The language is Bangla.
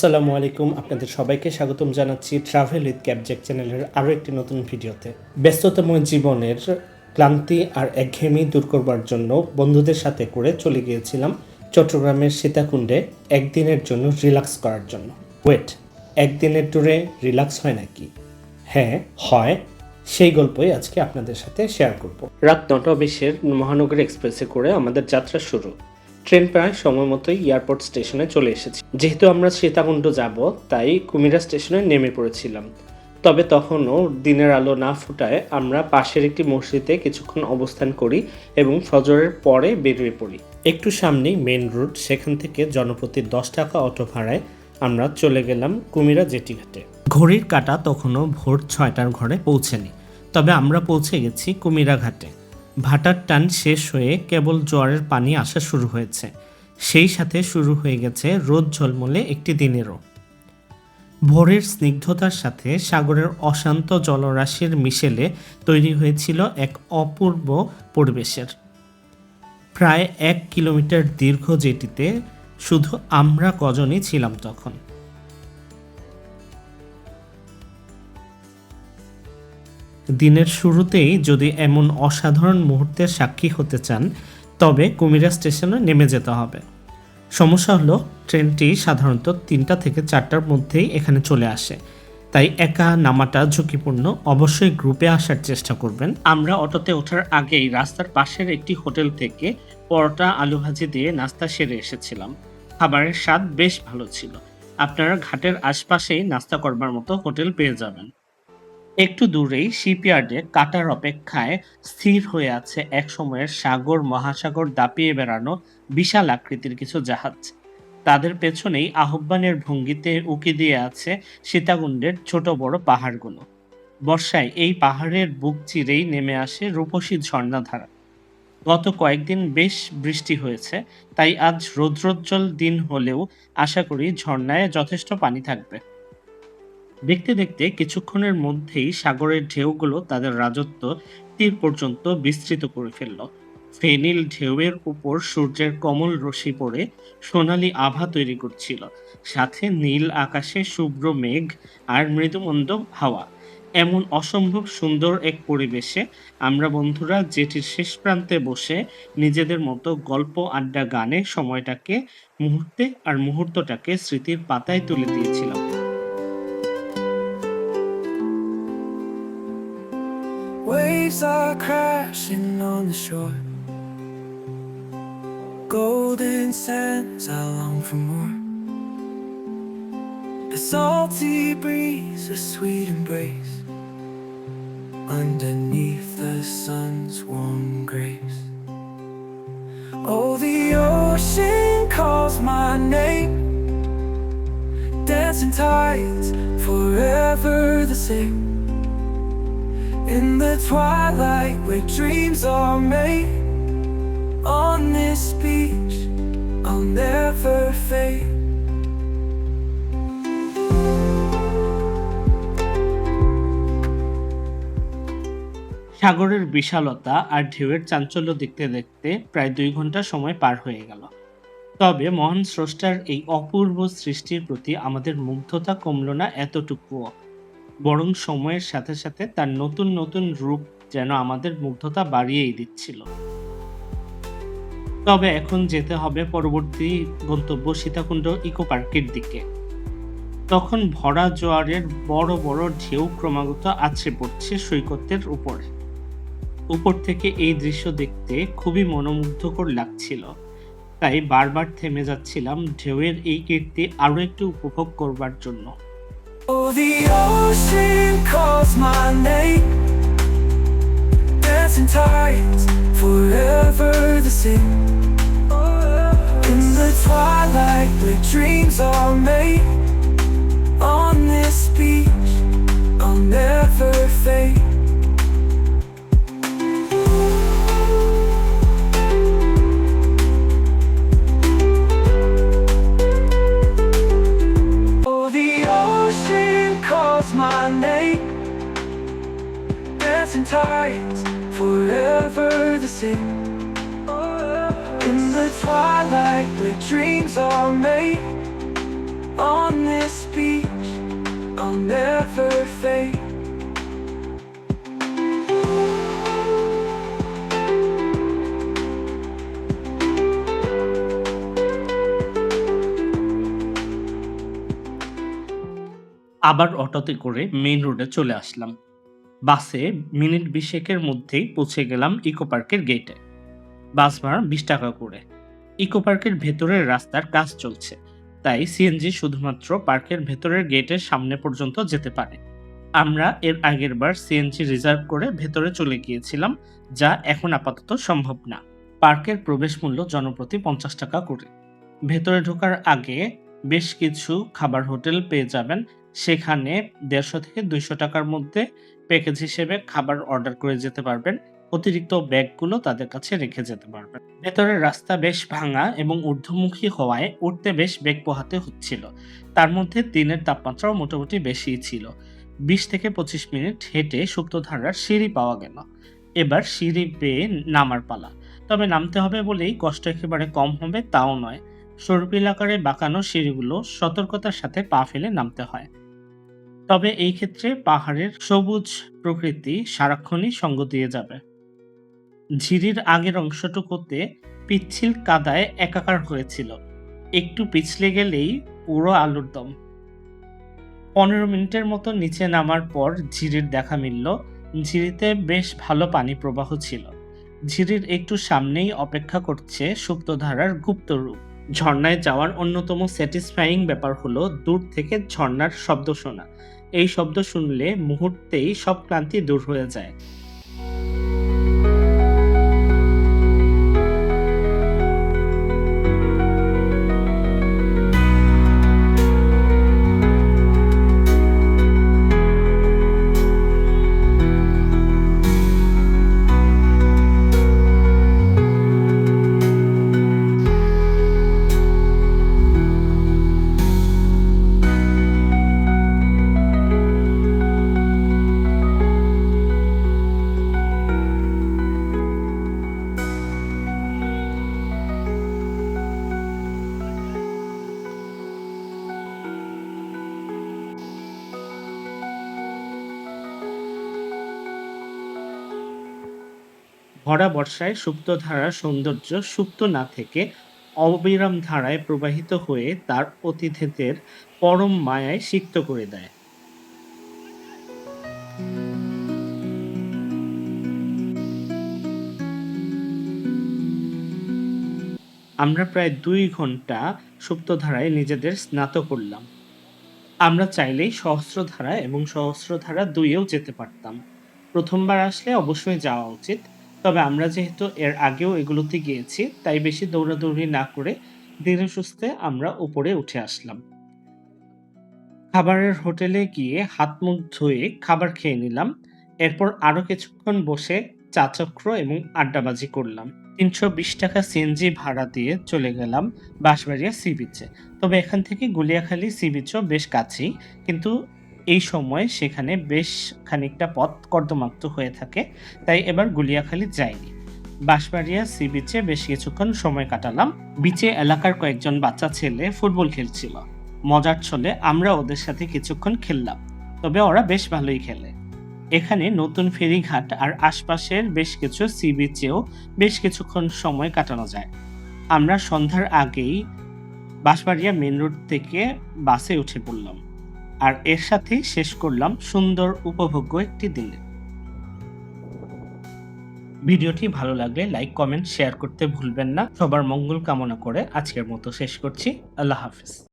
আসসালামু আলাইকুম, আপনাদের সবাইকে স্বাগতম জানাচ্ছি ট্রাভেল উইথ ক্যাবজ্যাক চ্যানেলের আরও একটি নতুন ভিডিওতে। ব্যস্ততম জীবনের ক্লান্তি আর একঘেয়েমি দূর করবার জন্য বন্ধুদের সাথে করে চলে গিয়েছিলাম চট্টগ্রামের সীতাকুণ্ডে একদিনের জন্য রিল্যাক্স করার জন্য। ওয়েট, একদিনের ট্যুরে রিল্যাক্স হয় নাকি? হ্যাঁ হয়, সেই গল্পই আজকে আপনাদের সাথে শেয়ার করব। রাত 9:20-এর মহানগরী এক্সপ্রেসে করে আমাদের যাত্রা শুরু। ট্রেন প্রায় সময় মতোই এয়ারপোর্ট স্টেশনে চলে এসেছি। যেহেতু আমরা সীতাকুণ্ড যাব, তাই কুমিরা স্টেশনে নেমে পড়েছিলাম। তবে তখনও দিনের আলো না ফুটায় আমরা পাশের একটি মসজিদে কিছুক্ষণ অবস্থান করি এবং ফজরের পরে বেরিয়ে পড়ি। একটু সামনেই মেন রোড, সেখান থেকে জনপ্রতি 10 টাকা অটো ভাড়ায় আমরা চলে গেলাম কুমিরা জেটি ঘাটে। ঘড়ির কাঁটা তখনও ভোর 6টার ঘরে পৌঁছেনি, তবে আমরা পৌঁছে গেছি কুমিরা ঘাটে। ভাটার টান শেষ হয়ে কেবল জোয়ারের পানি আসা শুরু হয়েছে, সেই সাথে শুরু হয়ে গেছে রোদ ঝলমলে একটি দিনেরও। ভোরের স্নিগ্ধতার সাথে সাগরের অশান্ত জলরাশির মিশেলে তৈরি হয়েছিল এক অপূর্ব পরিবেশের। প্রায় 1 কিলোমিটার দীর্ঘ জেটিতে শুধু আমরা কজনই ছিলাম তখন। দিনের শুরুতেই যদি এমন অসাধারণ মুহূর্তের সাক্ষী হতে চান, তবে কুমিরা স্টেশনে নেমে যেতে হবে। সমস্যা হলো, ট্রেনটি সাধারণত 3টা থেকে 4টার মধ্যেই এখানে চলে আসে, তাই একা নামাটা ঝুঁকিপূর্ণ। অবশ্যই গ্রুপে আসার চেষ্টা করবেন। আমরা অটোতে ওঠার আগেই রাস্তার পাশের একটি হোটেল থেকে পরোটা আলু ভাজি দিয়ে নাস্তা সেরে এসেছিলাম। খাবারের স্বাদ বেশ ভালো ছিল। আপনারা ঘাটের আশপাশেই নাস্তা করবার মতো হোটেল পেয়ে যাবেন। একটু দূরেই শিপইয়ার্ডে কাটার অপেক্ষায় স্থির হয়ে আছে এক সময়ের সাগর মহাসাগর দাপিয়ে বেড়ানো বিশাল আকৃতির কিছু জাহাজ। তাদের পেছনেই আহ্বানের ভঙ্গিতে উকি দিয়ে আছে সীতাকুণ্ডের ছোট বড় পাহাড়গুলো। বর্ষায় এই পাহাড়ের বুক চিরেই নেমে আসে রূপসী ঝর্ণাধারা। গত কয়েকদিন বেশ বৃষ্টি হয়েছে, তাই আজ রৌদ্রোজ্জ্বল দিন হলেও আশা করি ঝর্ণায় যথেষ্ট পানি থাকবে। দেখতে দেখতে কিছুক্ষণের মধ্যেই সাগরের ঢেউগুলো তাদের রাজত্ব তীর পর্যন্ত বিস্তৃত করে ফেলল। ফেনিল ঢেউয়ের উপর সূর্যের কমল রশ্মি পড়ে সোনালী আভা তৈরি করছিল, সাথে নীল আকাশে শুভ্র মেঘ আর মৃদুমন্দ হাওয়া। এমন অসম্ভব সুন্দর এক পরিবেশে আমরা বন্ধুরা জেটির শেষ প্রান্তে বসে নিজেদের মতো গল্প আড্ডা গানে সময়টাকে মুহূর্তটাকে স্মৃতির পাতায় তুলে দিয়েছিলাম। Waves are crashing on the shore. Golden sands, I long for more. The salty breeze, a sweet embrace underneath the sun's warm grace. Oh, the ocean calls my name. Dancing tides, forever the same. In the twilight where dreams are made, on this beach I'll never fade. সাগরের বিশালতা আর ঢেউয়ের চাঞ্চল্য দেখতে দেখতে প্রায় 2 ঘন্টা সময় পার হয়ে গেল। তবে মহান স্রষ্টার এই অপূর্ব সৃষ্টির প্রতি আমাদের মুগ্ধতা কমল না এতটুকুও, বরং সময়ের সাথে সাথে তার নতুন নতুন রূপ যেন আমাদের মুগ্ধতা বাড়িয়েই দিচ্ছিল। তবে এখন যেতে হবে পরবর্তী গন্তব্য সীতাকুণ্ড ইকো পার্কের দিকে। তখন ভরা জোয়ারের বড় বড় ঢেউ ক্রমাগত আছড়ে পড়ছে সৈকতের উপরে। উপর থেকে এই দৃশ্য দেখতে খুবই মনোমুগ্ধকর লাগছিল, তাই বারবার থেমে যাচ্ছিলাম ঢেউয়ের এই কীর্তি আরো একটু উপভোগ করবার জন্য। Oh, the ocean calls my name. Dancing tides, forever the same. In the twilight where dreams are made, on this beach I'll never fade. Oh, the ocean calls my name. Dancing tides, forever the same. In the twilight where dreams are made, on this beach, I'll never fade. আবার অটোতে করে মেইন রোডে চলে আসলাম। বাসে মিনিট ২০ মধ্যেই পৌঁছে গেলাম ইকো পার্কের গেটে। বাস ভাড়া ২০ টাকা করে। ইকো পার্কের ভেতরের রাস্তার কাজ চলছে, তাই সিএনজি শুধুমাত্র পার্কের ভেতরের গেটের সামনে পর্যন্ত যেতে পারে। আমরা এর আগের বার সিএনজি রিজার্ভ করে ভেতরে চলে গিয়েছিলাম, যা এখন আপাতত সম্ভব না। পার্কের প্রবেশ মূল্য জনপ্রতি ৫০ টাকা করে। ভেতরে ঢোকার আগে বেশ কিছু খাবার হোটেল পেয়ে যাবেন, সেখানে ১৫০ থেকে ২০০ টাকার মধ্যে প্যাকেজ হিসেবে খাবার অর্ডার করে যেতে পারবেন। অতিরিক্ত ব্যাগগুলো তাদের কাছে রেখে যেতে পারবেন। ভেতরের রাস্তা বেশ ভাঙা এবং ঊর্ধ্বমুখী হওয়ায় উঠতে বেশ বেগ পোহাতে হচ্ছিল। তার মধ্যে দিনের তাপমাত্রাও মোটামুটি বেশিই ছিল। ২০ থেকে ২৫ মিনিট হেঁটে সুপ্তধারার সিঁড়ি পাওয়া গেল। এবার সিঁড়ি বেয়ে নামার পালা। তবে নামতে হবে বলেই কষ্ট একেবারে কম হবে তাও নয়। সর্পিল আকারে বাঁকানো সিঁড়িগুলো সতর্কতার সাথে পা ফেলে নামতে হয়। তবে এই ক্ষেত্রে পাহাড়ের সবুজ প্রকৃতি সারাক্ষণই সঙ্গ দিয়ে যাবে। ঝিরির আগের অংশটুকুতে পিচ্ছিল কাদায় একাকার হয়েছিল। একটু পিছলে গেলেই পুরো আলুর দম। ১৫ মিনিটের মতো নিচে নামার পর ঝিরির দেখা মিলল। ঝিরিতে বেশ ভালো পানি প্রবাহ ছিল। ঝিরির একটু সামনেই অপেক্ষা করছে সুপ্তধারার গুপ্ত রূপ। ঝর্ণায় যাওয়ার অন্যতম স্যাটিসফাইং ব্যাপার হলো দূর থেকে ঝর্ণার শব্দ শোনা। এই শব্দ শুনলে মুহূর্তেই সব ক্লান্তি দূর হয়ে যায়। ভরা বর্ষায় সুপ্তধারার সৌন্দর্য সুপ্ত না থেকে অবিরাম ধারায় প্রবাহিত হয়ে তার অতিথিদের পরম মায়ায় সিক্ত করে দেয়। আমরা প্রায় ২ ঘন্টা সুপ্তধারায় নিজেদের স্নাত করলাম। আমরা চাইলেই সহস্রধারা এবং সহস্রধারা ২ এও যেতে পারতাম। প্রথমবার আসলে অবশ্যই যাওয়া উচিত। তবে আমরা যেহেতু এর আগেও এগুলোতে গিয়েছি, তাই বেশি দৌড়াদৌড়ি না করে ধীরে সুস্থে আমরা উপরে উঠে আসলাম। খাবারের হোটেলে গিয়ে হাত মুখ ধুয়ে খাবার খেয়ে নিলাম। এরপর আরো কিছুক্ষণ বসে চা চক্র এবং আড্ডাবাজি করলাম। ৩২০ টাকা সিএনজি ভাড়া দিয়ে চলে গেলাম বাঁশবাড়িয়া সি বিচে। তবে এখান থেকে গুলিয়াখালী সি বিচও বেশ কাছেই, কিন্তু এই সময় সেখানে বেশ খানিকটা পথ কর্দমাক্ত হয়ে থাকে, তাই এবার গুলিয়াখালী যাইনি। বাঁশবাড়িয়া সি বিচে বেশ কিছুক্ষণ সময় কাটালাম। বিচে এলাকার কয়েকজন বাচ্চা ছেলে ফুটবল খেলছিল। মজার ছলে আমরা ওদের সাথে কিছুক্ষণ খেললাম, তবে ওরা বেশ ভালোই খেলে। এখানে নতুন ফেরিঘাট আর আশপাশের বেশ কিছু সি বিচেও বেশ কিছুক্ষণ সময় কাটানো যায়। আমরা সন্ধ্যার আগেই বাঁশবাড়িয়া মেন রোড থেকে বাসে উঠে পড়লাম, আর এর সাথেই শেষ করলাম সুন্দর উপভোগ্য একটি দিনে। ভিডিওটি ভালো লাগলে লাইক, কমেন্ট, শেয়ার করতে ভুলবেন না। সবার মঙ্গল কামনা করে আজকের মতো শেষ করছি। আল্লাহ হাফেজ।